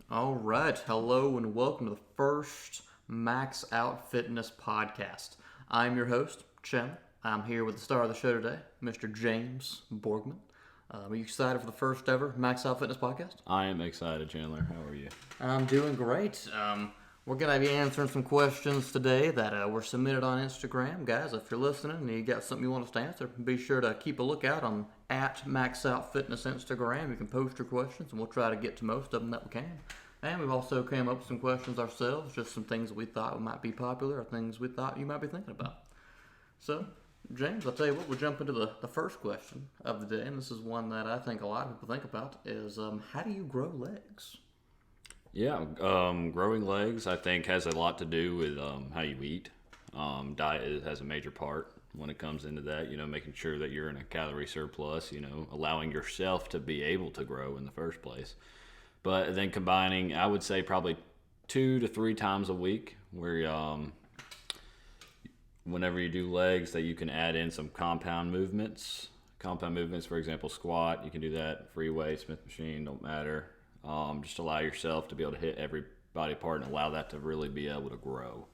All right. Hello and welcome to the first Max Out Fitness podcast. I'm your host, Chen. I'm here with the star of the show today, Mr. James Borgman. Are you excited for the first ever Max Out Fitness podcast? I am excited, Chandler. How are you? I'm doing great. We're going to be answering some questions today that were submitted on Instagram. Guys, if you're listening and you got something you want us to answer, be sure to keep a lookout on @MaxOutFitness Instagram. You can post your questions and we'll try to get to most of them that we can. And we've also came up with some questions ourselves, just some things that we thought might be popular or things we thought you might be thinking about. So, James, I'll tell you what, we'll jump into the first question of the day, and this is one that I think a lot of people think about, is how do you grow legs? Yeah, growing legs, I think, has a lot to do with how you eat. Diet has a major part when it comes into that, making sure that you're in a calorie surplus, allowing yourself to be able to grow in the first place. But then combining, I would say probably 2 to 3 times a week, where whenever you do legs, that you can add in some compound movements. Compound movements, for example, squat, you can do that, free weight, Smith machine, don't matter. Just allow yourself to be able to hit every body part and allow that to really be able to grow.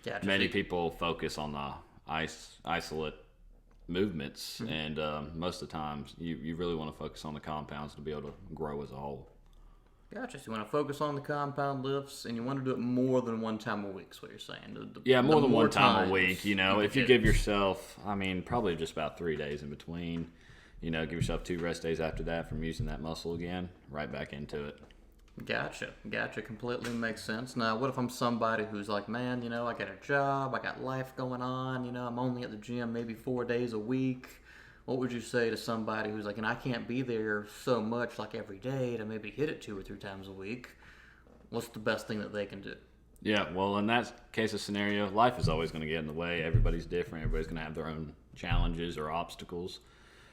Gotcha. Many people focus on the isolate movements, and most of the times you really want to focus on the compounds to be able to grow as a whole. Gotcha. So you want to focus on the compound lifts, and you want to do it more than one time a week, is what you're saying. More than one time times a week. If you give yourself, probably just about 3 days in between. Give yourself 2 rest days after that from using that muscle again, right back into it. Gotcha. Completely makes sense. Now, what if I'm somebody who's like, man, I got a job, I got life going on, I'm only at the gym maybe 4 days a week. What would you say to somebody who's like, and I can't be there so much like every day to maybe hit it 2 or 3 times a week? What's the best thing that they can do? Yeah, well, in that case of scenario, life is always going to get in the way. Everybody's different. Everybody's going to have their own challenges or obstacles.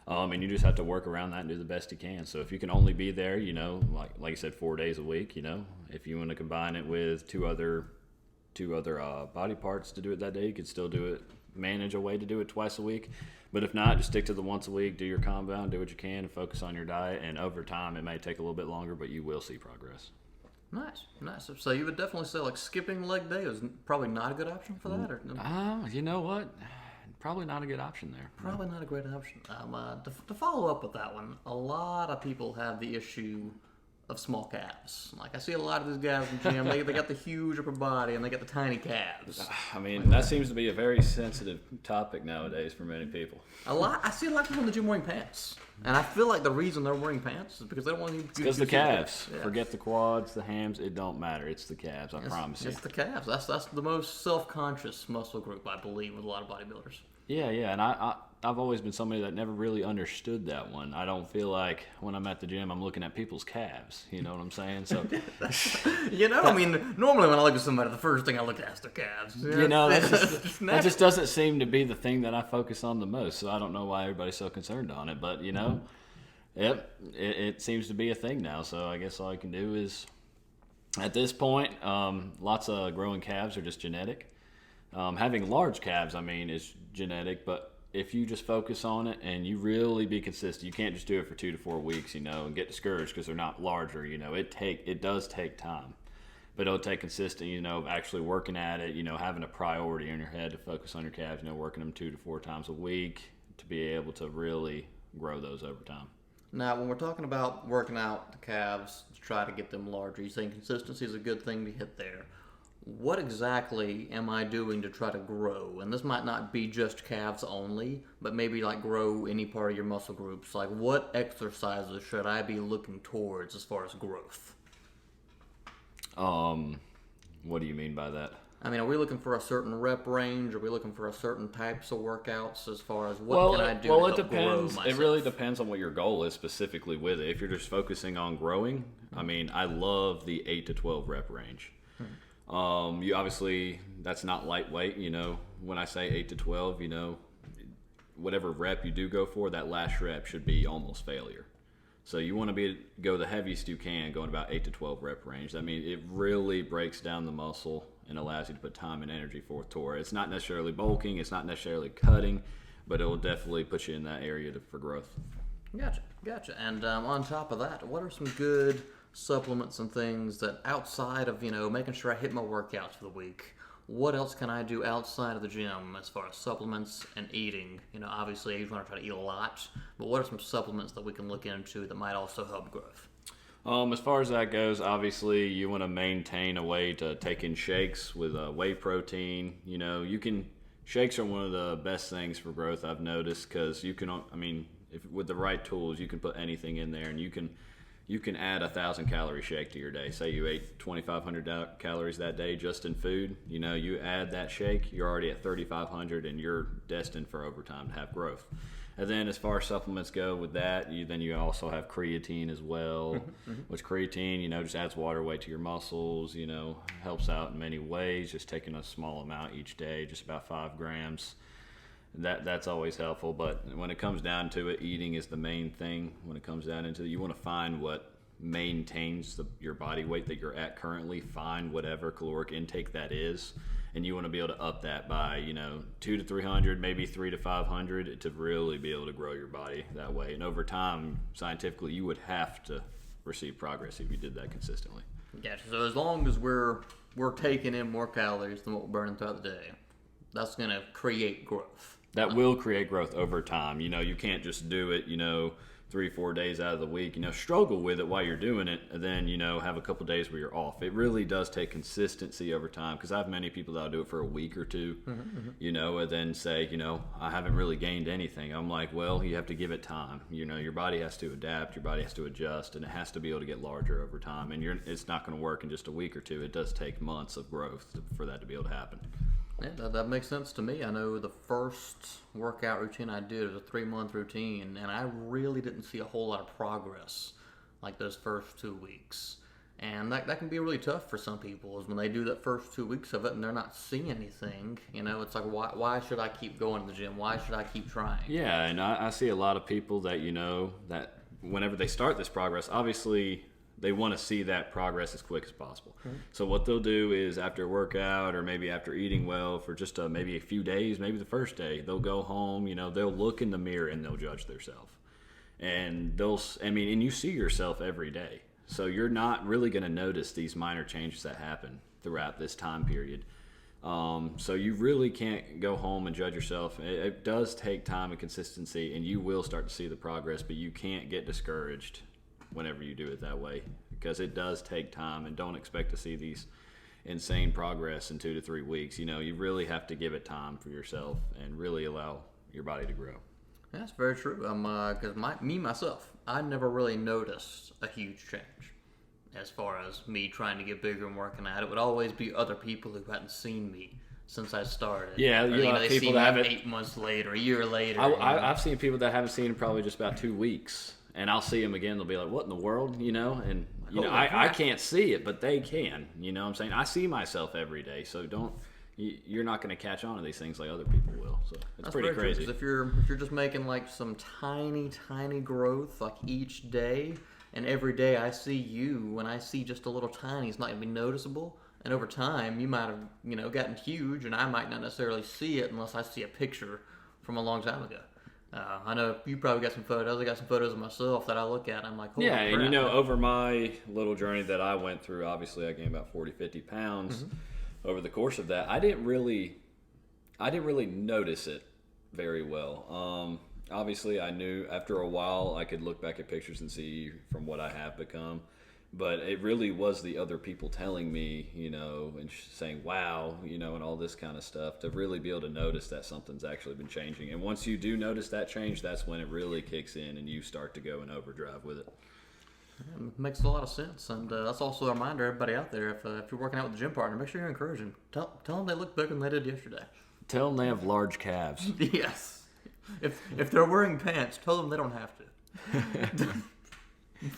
And you just have to work around that and do the best you can. So if you can only be there, like you said, 4 days a week, if you want to combine it with two other body parts to do it that day, you could still do it, manage a way to do it twice a week. But if not, just stick to the once a week, do your compound, do what you can, and focus on your diet. And over time, it may take a little bit longer, but you will see progress. Nice. So you would definitely say like skipping leg day is probably not a good option for that? Or You know what? Probably not a good option there. Probably not a great option. To follow up with that one, a lot of people have the issue of small calves. Like I see a lot of these guys in the gym, they got the huge upper body and they got the tiny calves. That seems to be a very sensitive topic nowadays for many people. I see a lot of people in the gym wearing pants. And I feel like the reason they're wearing pants is because they don't want to because the calves. Yeah. Forget the quads, the hams, it don't matter. It's the calves, I promise you. It's the calves. That's the most self-conscious muscle group, I believe, with a lot of bodybuilders. Yeah, and I've always been somebody that never really understood that one. I don't feel like when I'm at the gym, I'm looking at people's calves. You know what I'm saying? So, normally when I look at somebody, the first thing I look at is their calves. That just doesn't seem to be the thing that I focus on the most. So I don't know why everybody's so concerned on it. But, it seems to be a thing now. So I guess all I can do is, at this point, lots of growing calves are just genetic. Having large calves, is genetic, but if you just focus on it and you really be consistent, you can't just do it for 2 to 4 weeks, and get discouraged because they're not larger. It does take time, but it'll take consistent, actually working at it, having a priority in your head to focus on your calves, working them 2 to 4 times a week to be able to really grow those over time. Now, when we're talking about working out the calves to try to get them larger, you saying consistency is a good thing to hit there. What exactly am I doing to try to grow? And this might not be just calves only, but maybe like grow any part of your muscle groups. Like what exercises should I be looking towards as far as growth? What do you mean by that? Are we looking for a certain rep range? Are we looking for a certain types of workouts as far as what can I do to help depends. Grow myself? It really depends on what your goal is specifically with it. If you're just focusing on growing, I love the 8 to 12 rep range. You obviously, that's not lightweight, when I say 8 to 12, whatever rep you do go for, that last rep should be almost failure. So you want to go the heaviest you can, going about 8 to 12 rep range. It really breaks down the muscle and allows you to put time and energy forth toward it. It's not necessarily bulking, it's not necessarily cutting, but it will definitely put you in that area for growth. Gotcha. And on top of that, what are some good supplements and things that outside of, making sure I hit my workouts for the week, what else can I do outside of the gym as far as supplements and eating? Obviously you want to try to eat a lot, but what are some supplements that we can look into that might also help growth? As far as that goes, obviously you want to maintain a way to take in shakes with whey protein. Shakes are one of the best things for growth, I've noticed, because you can, if with the right tools, you can put anything in there, and you can add 1,000-calorie shake to your day. Say you ate 2,500 calories that day just in food. You add that shake, you're already at 3,500, and you're destined for overtime to have growth. And then as far as supplements go with that, you also have creatine as well, which creatine, just adds water weight to your muscles, helps out in many ways, just taking a small amount each day, just about 5 grams. That's always helpful. But when it comes down to it, eating is the main thing. When it comes down into it, you want to find what maintains your body weight that you're at currently, find whatever caloric intake that is. And you want to be able to up that by, 200 to 300, maybe 300 to 500 to really be able to grow your body that way. And over time, scientifically, you would have to receive progress if you did that consistently. Gotcha. So as long as we're taking in more calories than what we're burning throughout the day, that's going to create growth. That will create growth over time. You can't just do it, 3-4 days out of the week, struggle with it while you're doing it, and then, have a couple days where you're off. It really does take consistency over time, because I have many people that'll do it for a week or two, and then say, I haven't really gained anything. I'm like, well, you have to give it time. Your body has to adapt, your body has to adjust, and it has to be able to get larger over time, and it's not going to work in just a week or two. It does take months of growth for that to be able to happen. Yeah, that makes sense to me. I know the first workout routine I did was a 3-month routine, and I really didn't see a whole lot of progress like those first 2 weeks. And that can be really tough for some people, is when they do that first 2 weeks of it and they're not seeing anything. It's like, why should I keep going to the gym? Why should I keep trying? Yeah, and I see a lot of people that, that whenever they start this progress, obviously they want to see that progress as quick as possible. So what they'll do is after a workout or maybe after eating well for just maybe a few days, maybe the first day, they'll go home, they'll look in the mirror and they'll judge themselves. And and you see yourself every day. So you're not really going to notice these minor changes that happen throughout this time period. So you really can't go home and judge yourself. It does take time and consistency, and you will start to see the progress, but you can't get discouraged whenever you do it that way, because it does take time, and don't expect to see these insane progress in 2 to 3 weeks. You really have to give it time for yourself and really allow your body to grow. That's very true. Because myself, I never really noticed a huge change as far as me trying to get bigger and working out. It would always be other people who hadn't seen me since I started. Yeah, they people see that me haven't. 8 months later, a year later. I've seen people that haven't seen in probably just about 2 weeks. And I'll see them again. They'll be like, "What in the world?" And I can't see it, but they can. What I'm saying, I see myself every day. So you're not going to catch on to these things like other people will. So it's That's pretty crazy. If you're just making like some tiny growth like each day, and every day I see you, when I see just a little tiny, it's not going to be noticeable. And over time, you might have gotten huge, and I might not necessarily see it unless I see a picture from a long time ago. I know you probably got some photos. I got some photos of myself that I look at, and I'm like, holy crap. And over my little journey that I went through, obviously I gained about 40-50 pounds. Over the course of that, I didn't really notice it very well. Obviously, I knew after a while I could look back at pictures and see from what I have become. But it really was the other people telling me, and saying, wow, and all this kind of stuff, to really be able to notice that something's actually been changing. And once you do notice that change, that's when it really kicks in and you start to go in overdrive with it. It makes a lot of sense. And that's also a reminder, everybody out there, if you're working out with a gym partner, make sure you're encouraging. Tell them they look bigger than they did yesterday. Tell them they have large calves. Yes. If they're wearing pants, tell them they don't have to.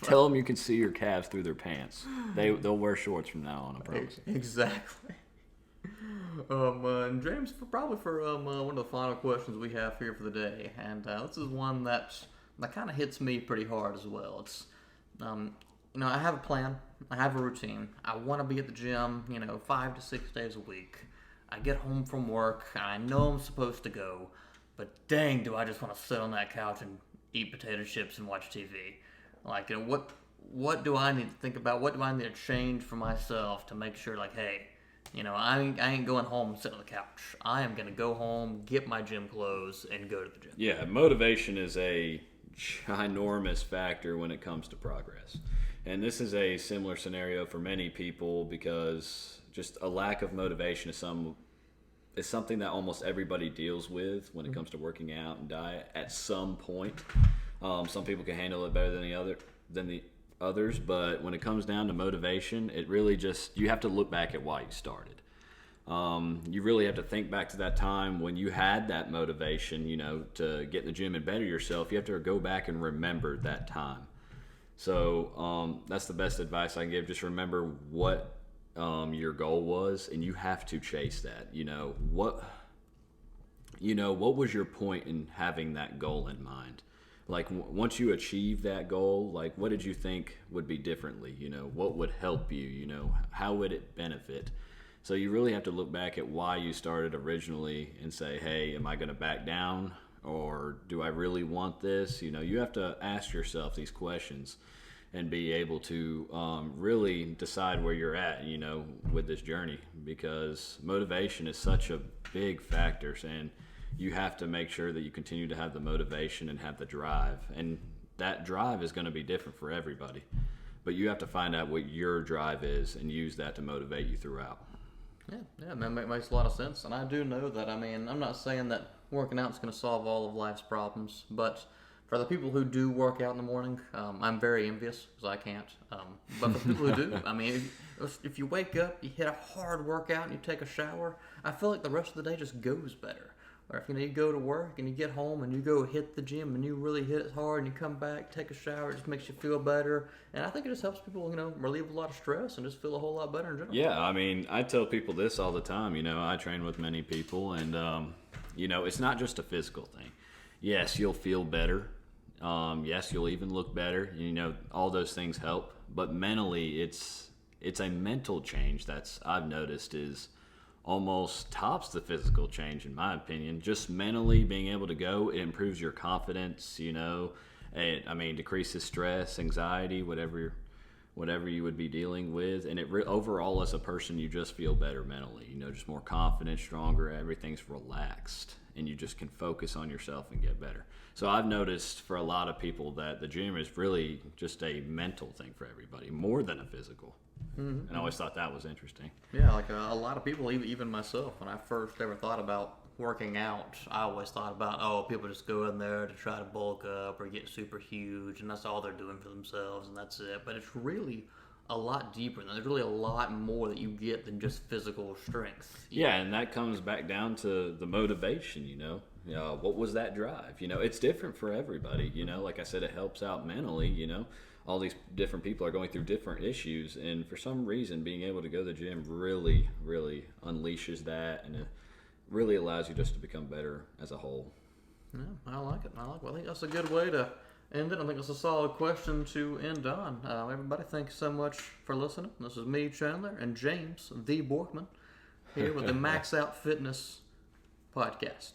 Tell them you can see your calves through their pants. They'll wear shorts from now on, I promise. Exactly. And James, probably for one of the final questions we have here for the day, and this is one that kind of hits me pretty hard as well. It's, I have a plan, I have a routine. I want to be at the gym, 5 to 6 days a week. I get home from work, and I know I'm supposed to go, but dang, do I just want to sit on that couch and eat potato chips and watch TV. Like, what do I need to think about? What do I need to change for myself to make sure, like, hey, I ain't going home and sitting on the couch. I am going to go home, get my gym clothes, and go to the gym. Yeah, motivation is a ginormous factor when it comes to progress. And this is a similar scenario for many people because just a lack of motivation is something that almost everybody deals with when it comes to working out and diet at some point. Some people can handle it better than the others, but when it comes down to motivation, it really just, you have to look back at why you started. You really have to think back to that time when you had that motivation, to get in the gym and better yourself. You have to go back and remember that time. So that's the best advice I can give. Just remember what your goal was, and you have to chase that. What was your point in having that goal in mind? Like once you achieve that goal, like what did you think would be differently? What would help you? How would it benefit? So you really have to look back at why you started originally and say, hey, am I going to back down? Or do I really want this? You have to ask yourself these questions and be able to really decide where you're at, with this journey, because motivation is such a big factor, and you have to make sure that you continue to have the motivation and have the drive. And that drive is going to be different for everybody, but you have to find out what your drive is and use that to motivate you throughout. Yeah, that makes a lot of sense. And I do know that, I'm not saying that working out is going to solve all of life's problems, but for the people who do work out in the morning, I'm very envious because I can't. But for people who do, if you wake up, you hit a hard workout, and you take a shower, I feel like the rest of the day just goes better. Or if you go to work and you get home and you go hit the gym and you really hit it hard and you come back, take a shower, it just makes you feel better. And I think it just helps people, relieve a lot of stress and just feel a whole lot better in general. Yeah, I tell people this all the time. I train with many people, and it's not just a physical thing. Yes, you'll feel better. Yes, you'll even look better. All those things help. But mentally, it's a mental change that's I've noticed is almost tops the physical change, in my opinion. Just mentally being able to go, it improves your confidence. It decreases stress, anxiety, whatever you would be dealing with, and overall as a person, you just feel better mentally. Just more confident, stronger. Everything's relaxed, and you just can focus on yourself and get better. So I've noticed for a lot of people that the gym is really just a mental thing for everybody, more than a physical. Mm-hmm. And I always thought that was interesting. Yeah, like a lot of people, even myself, when I first ever thought about working out, I always thought about, people just go in there to try to bulk up or get super huge, and that's all they're doing for themselves, and that's it. But it's really a lot deeper than that. There's really a lot more that you get than just physical strength. Yeah, and that comes back down to the motivation, what was that drive? It's different for everybody, like I said, it helps out mentally, all these different people are going through different issues, and for some reason being able to go to the gym really, really unleashes that, and it really allows you just to become better as a whole. Yeah, I like it. Well, I think that's a good way to end it. I think it's a solid question to end on. Everybody, thanks so much for listening. This is me, Chandler, and James, the Borkman, here with the Max Out Fitness podcast.